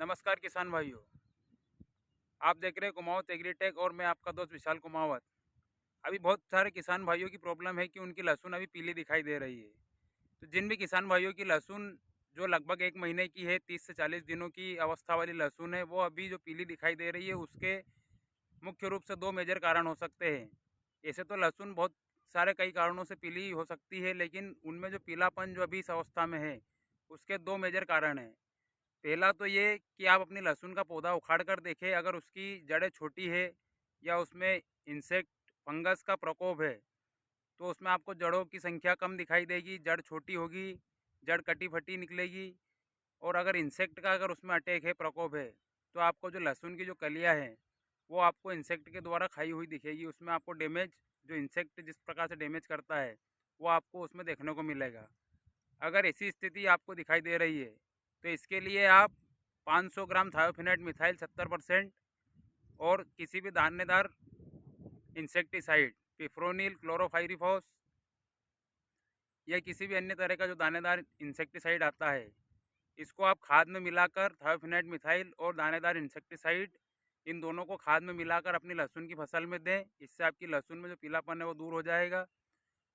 नमस्कार किसान भाइयों। आप देख रहे हैं कुमाऊं एग्रीटेक और मैं आपका दोस्त विशाल कुमावत। अभी बहुत सारे किसान भाइयों की प्रॉब्लम है कि उनकी लहसुन अभी पीली दिखाई दे रही है। तो जिन भी किसान भाइयों की लहसुन जो लगभग 1 महीने की है, 30 से 40 दिनों की अवस्था वाली लहसुन है, वो अभी जो पीली दिखाई दे रही है, उसके मुख्य रूप से 2 मेजर कारण हो सकते हैं। ऐसे तो लहसुन बहुत सारे कई कारणों से पीली हो सकती है, लेकिन उनमें जो पीलापन जो अभी इस अवस्था में है, उसके 2 मेजर कारण हैं। पहला तो ये कि आप अपनी लहसुन का पौधा उखाड़ कर देखें, अगर उसकी जड़ें छोटी है या उसमें इंसेक्ट फंगस का प्रकोप है, तो उसमें आपको जड़ों की संख्या कम दिखाई देगी, जड़ छोटी होगी, जड़ कटी-फटी निकलेगी। और अगर इंसेक्ट का अगर उसमें अटैक है, प्रकोप है, तो आपको जो लहसुन की जो कलियाँ हैं, वो आपको इंसेक्ट के द्वारा खाई हुई दिखेगी। उसमें आपको डैमेज जो इंसेक्ट जिस प्रकार से डैमेज करता है, वो आपको उसमें देखने को मिलेगा। अगर ऐसी स्थिति आपको दिखाई दे रही है, तो इसके लिए आप 500 ग्राम थायोफिनेट मिथाइल 70% और किसी भी दानेदार इंसेक्टिसाइड पिफ्रोनिल क्लोरोफाइरिफॉस या किसी भी अन्य तरह का जो दानेदार इंसेक्टिसाइड आता है, इसको आप खाद में मिलाकर थायोफिनेट मिथाइल और दानेदार इंसेक्टिसाइड इन दोनों को खाद में मिलाकर अपनी लहसुन की फसल में दें। इससे आपकी लहसुन में जो पीलापन है वो दूर हो जाएगा।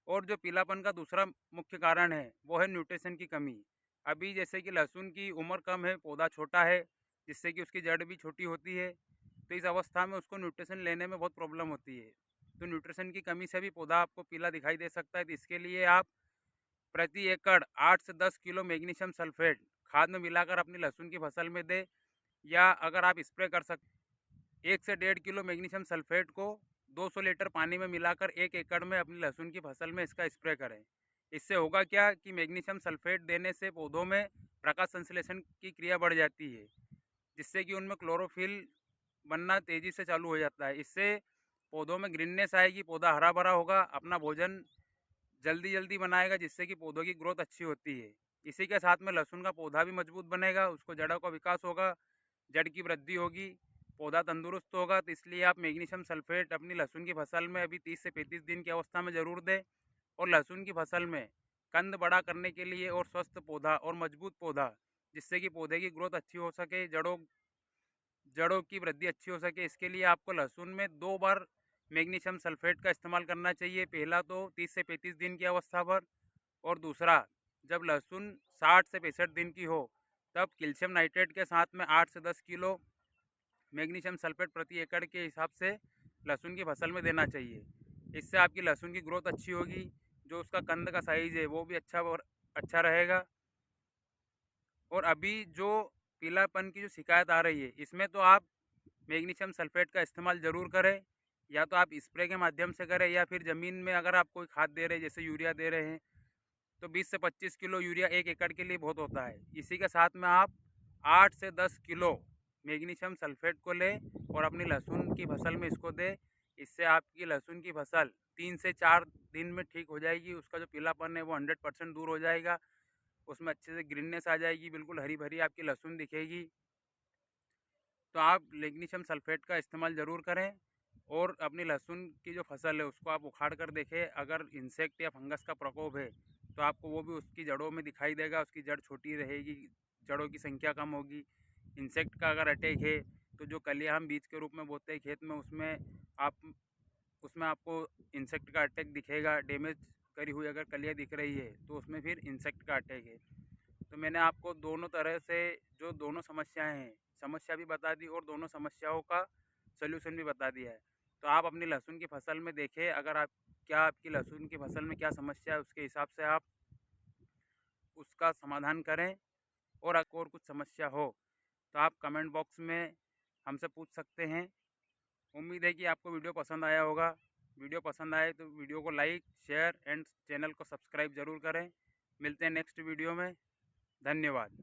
और जो पीलापन का दूसरा मुख्य कारण है, वो है न्यूट्रिशन की कमी। अभी जैसे कि लहसुन की उम्र कम है, पौधा छोटा है, जिससे कि उसकी जड़ भी छोटी होती है, तो इस अवस्था में उसको न्यूट्रिशन लेने में बहुत प्रॉब्लम होती है। तो न्यूट्रिशन की कमी से भी पौधा आपको पीला दिखाई दे सकता है। तो इसके लिए आप प्रति एकड़ 8 से 10 किलो मैग्नीशियम सल्फेट खाद में मिलाकर अपनी लहसुन की फसल में दें। या अगर आप स्प्रे कर सकते, 1 से 1.5 किलो मैग्नीशियम सल्फेट को 200 लीटर पानी में मिलाकर 1 एकड़ में अपनी लहसुन की फसल में इसका स्प्रे करें। इससे होगा क्या कि मैग्नीशियम सल्फेट देने से पौधों में प्रकाश संश्लेषण की क्रिया बढ़ जाती है, जिससे कि उनमें क्लोरोफिल बनना तेज़ी से चालू हो जाता है। इससे पौधों में ग्रीननेस आएगी, पौधा हरा भरा होगा, अपना भोजन जल्दी जल्दी बनाएगा, जिससे कि पौधों की ग्रोथ अच्छी होती है। इसी के साथ में लहसुन का पौधा भी मजबूत बनेगा, उसको जड़ों का विकास होगा, जड़ की वृद्धि होगी, पौधा तंदुरुस्त होगा। तो इसलिए आप मैग्नीशियम सल्फेट अपनी लहसुन की फसल में अभी 30 से 35 दिन की अवस्था में ज़रूर दें। और लहसुन की फसल में कंद बड़ा करने के लिए और स्वस्थ पौधा और मजबूत पौधा, जिससे कि पौधे की ग्रोथ अच्छी हो सके, जड़ों जड़ों की वृद्धि अच्छी हो सके, इसके लिए आपको लहसुन में 2 बार मैग्नीशियम सल्फेट का इस्तेमाल करना चाहिए। पहला तो 30 से 35 दिन की अवस्था पर, और दूसरा जब लहसुन 60 से 65 दिन की हो, तब कैल्शियम नाइट्रेट के साथ में 8 से 10 किलो मैग्नीशियम सल्फेट प्रति एकड़ के हिसाब से लहसुन की फसल में देना चाहिए। इससे आपकी लहसुन की ग्रोथ अच्छी होगी, जो उसका कंद का साइज़ है वो भी अच्छा रहेगा। और अभी जो पीलापन की जो शिकायत आ रही है, इसमें तो आप मैग्नीशियम सल्फेट का इस्तेमाल ज़रूर करें। या तो आप स्प्रे के माध्यम से करें, या फिर ज़मीन में अगर आप कोई खाद दे रहे हैं, जैसे यूरिया दे रहे हैं, तो 20 से 25 किलो यूरिया 1 एकड़ के लिए बहुत होता है। इसी के साथ में आप 8 से 10 किलो मैग्नीशियम सल्फेट को लें और अपनी लहसुन की फसल में इसको दें। इससे आपकी लहसुन की फसल 3 से 4 दिन में ठीक हो जाएगी। उसका जो पीलापन है वो 100% दूर हो जाएगा। उसमें अच्छे से ग्रीननेस आ जाएगी, बिल्कुल हरी भरी आपकी लहसुन दिखेगी। तो आप मैग्नीशियम सल्फेट का इस्तेमाल ज़रूर करें। और अपनी लहसुन की जो फसल है उसको आप उखाड़ कर देखें, अगर इंसेक्ट या फंगस का प्रकोप है, तो आपको वो भी उसकी जड़ों में दिखाई देगा, उसकी जड़ छोटी रहेगी, जड़ों की संख्या कम होगी। इंसेक्ट का अगर अटैक है, तो जो कलियाँ हम बीज के रूप में बोते हैं खेत में, आप उसमें आपको इंसेक्ट का अटैक दिखेगा। डैमेज करी हुई अगर कलियाँ दिख रही है, तो उसमें फिर इंसेक्ट का अटैक है। तो मैंने आपको दोनों तरह से जो दोनों समस्याएं हैं, समस्या भी बता दी और दोनों समस्याओं का सलूशन भी बता दिया है। तो आप अपनी लहसुन की फसल में देखें, अगर आप क्या आपकी लहसुन की फसल में क्या समस्या है, उसके हिसाब से आप उसका समाधान करें। और आपको और कुछ समस्या हो, तो आप कमेंट बॉक्स में हमसे पूछ सकते हैं। उम्मीद है कि आपको वीडियो पसंद आया होगा। वीडियो पसंद आए तो वीडियो को लाइक, शेयर एंड चैनल को सब्सक्राइब ज़रूर करें। मिलते हैं नेक्स्ट वीडियो में। धन्यवाद।